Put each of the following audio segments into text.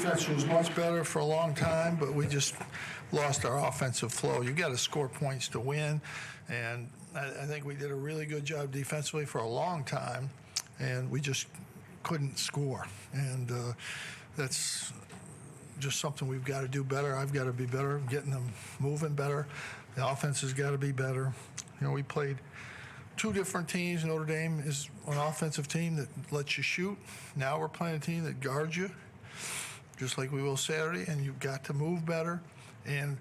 defense was much better for a long time, but we just lost our offensive flow. You got to score points to win, and I think we did a really good job defensively for a long time, and we just couldn't score. And that's just something we've got to do better. I've got to be better, getting them moving better. The offense has got to be better. You know, we played two different teams. Notre Dame is an offensive team that lets you shoot. Now we're playing a team that guards you, just like we will Saturday, and you've got to move better. And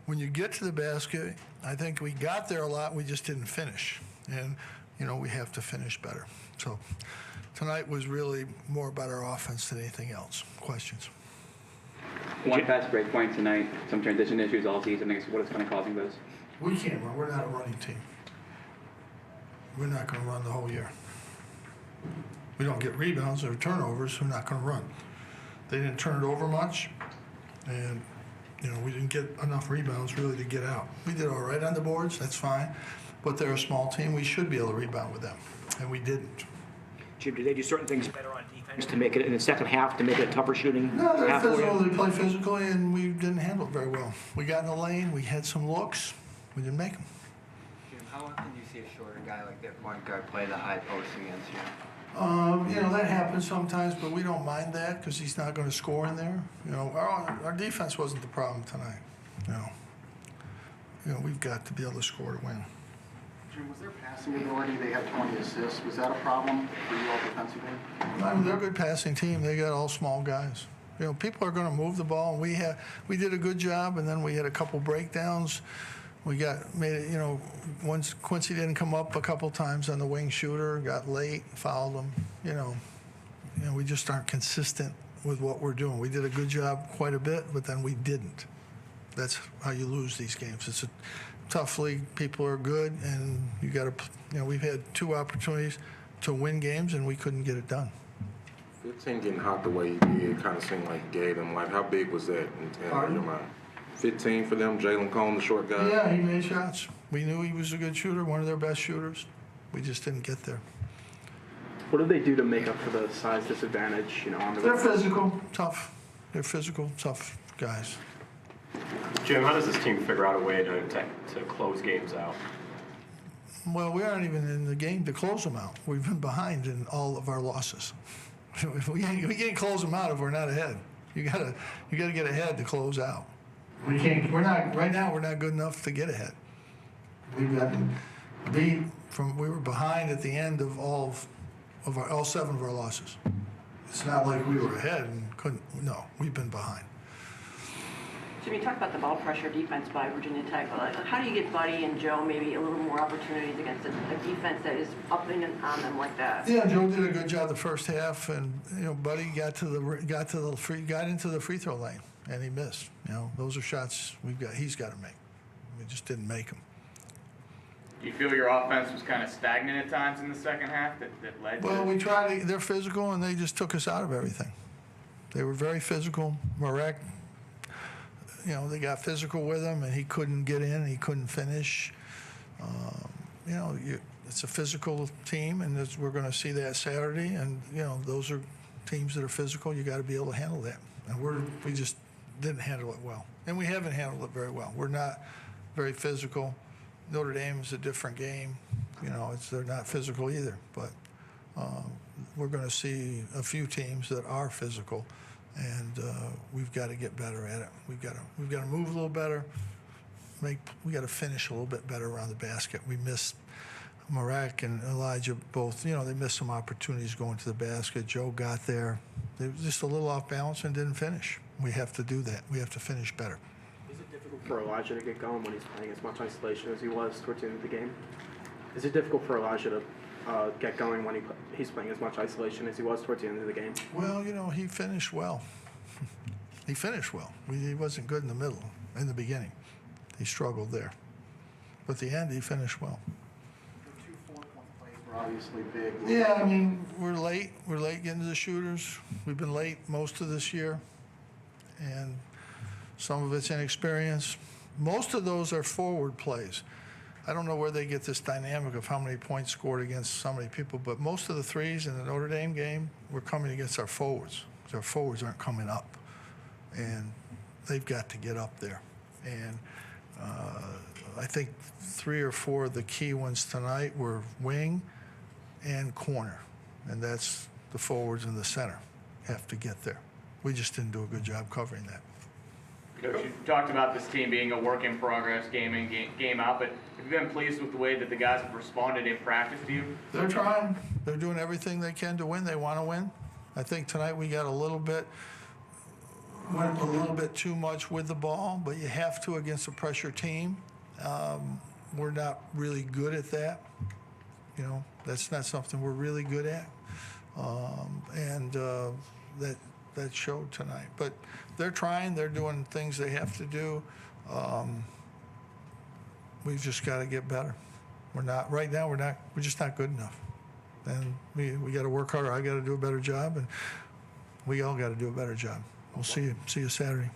when you get to the basket, I think we got there a lot, we just didn't finish. And, you know, we have to finish better. So tonight was really more about our offense than anything else. Questions? One fast break point tonight, some transition issues all season. I guess what is kind of causing those? We can't run. We're not a running team. We're not going to run the whole year. We don't get rebounds or turnovers. We're not going to run. They didn't turn it over much, and you know we didn't get enough rebounds really to get out. We did all right on the boards. That's fine, but they're a small team. We should be able to rebound with them, and we didn't. Jim, do they do certain things better on defense to make it in the second half to make it a tougher shooting? No, they're half for you? physical. They play physically, and we didn't handle it very well. We got in the lane. We had some looks. We didn't make them. Jim, how often do you see a shorter guy like that point guard play the high post against you? You know, that happens sometimes, but we don't mind that because he's not going to score in there. You know, our defense wasn't the problem tonight. You know, we've got to be able to score to win. Jim, was their passing ability? They had 20 assists. Was that a problem for you all defensively? I mean, they're a good passing team. They got all small guys. You know, people are going to move the ball. We did a good job, and then we had a couple breakdowns. We made it, you know, once Quincy didn't come up a couple times on the wing shooter, got late, fouled him. You know, we just aren't consistent with what we're doing. We did a good job quite a bit, but then we didn't. That's how you lose these games. It's a tough league. People are good, and you got to, you know, we've had two opportunities to win games, and we couldn't get it done. 15 getting hot the way you did, it kind of seemed like you gave them. Like, how big was that in your mind? 15 for them, Jalen Cone, the short guy? Yeah, he made shots. We knew he was a good shooter, one of their best shooters. We just didn't get there. What did they do to make up for the size disadvantage, you know, on the They're physical, tough. They're physical, tough guys. Jim, how does this team figure out a way to close games out? Well, we aren't even in the game to close them out. We've been behind in all of our losses. We can't close them out if we're not ahead. You gotta get ahead to close out. We can't. We're not right now. We're not good enough to get ahead. We've gotten beat from. We were behind at the end of all 7 of our losses. It's not like we were ahead and couldn't. No, we've been behind. Jim, you talked about the ball pressure defense by Virginia Tech. How do you get Buddy and Joe maybe a little more opportunities against a defense that is upping on them like that? Yeah, Joe did a good job the first half, and you know, Buddy got into the free throw lane, and he missed. You know, those are shots he's got to make. We just didn't make them. Do you feel your offense was kind of stagnant at times in the second half that led to? Well, we tried. They're physical, and they just took us out of everything. They were very physical. Marek, you know, they got physical with him, and he couldn't get in. He couldn't finish. You know, it's a physical team, and we're going to see that Saturday. And you know, those are teams that are physical. You got to be able to handle that, and we just didn't handle it well, and we haven't handled it very well. We're not very physical. Notre Dame is a different game. You know, they're not physical either, but we're going to see a few teams that are physical. And we've got to get better at it. We've got to move a little better. We got to finish a little bit better around the basket. We missed Marek and Elijah both. You know, they missed some opportunities going to the basket. Joe got there. They were just a little off balance and didn't finish. We have to do that. We have to finish better. Is it difficult for Elijah to get going when he's playing as much isolation as he was towards the end of the game? Is it difficult for Elijah to get going when he's playing as much isolation as he was towards the end of the game? Well, you know, he finished well. He finished well. He wasn't good in the middle, in the beginning. He struggled there. But at the end, he finished well. The 2 4-point plays were obviously big. Yeah, I mean, we're late. We're late getting to the shooters. We've been late most of this year. And some of it's inexperience. Most of those are forward plays. I don't know where they get this dynamic of how many points scored against so many people, but most of the threes in the Notre Dame game were coming against our forwards. Our forwards aren't coming up. and they've got to get up there. And I think 3 or 4 of the key ones tonight were wing and corner, and that's the forwards and the center have to get there. We just didn't do a good job covering that. Coach, you talked about this team being a work in progress, game in, game out, but have you been pleased with the way that the guys have responded in practice to you? They're trying. They're doing everything they can to win. They want to win. I think tonight we got went a little bit too much with the ball, but you have to against a pressure team. We're not really good at that. You know, that's not something we're really good at. That showed tonight. But they're trying. They're doing things they have to do. We've just got to get better. Right now, we're just not good enough. And we got to work harder. I got to do a better job, and we all got to do a better job. We'll see you Saturday.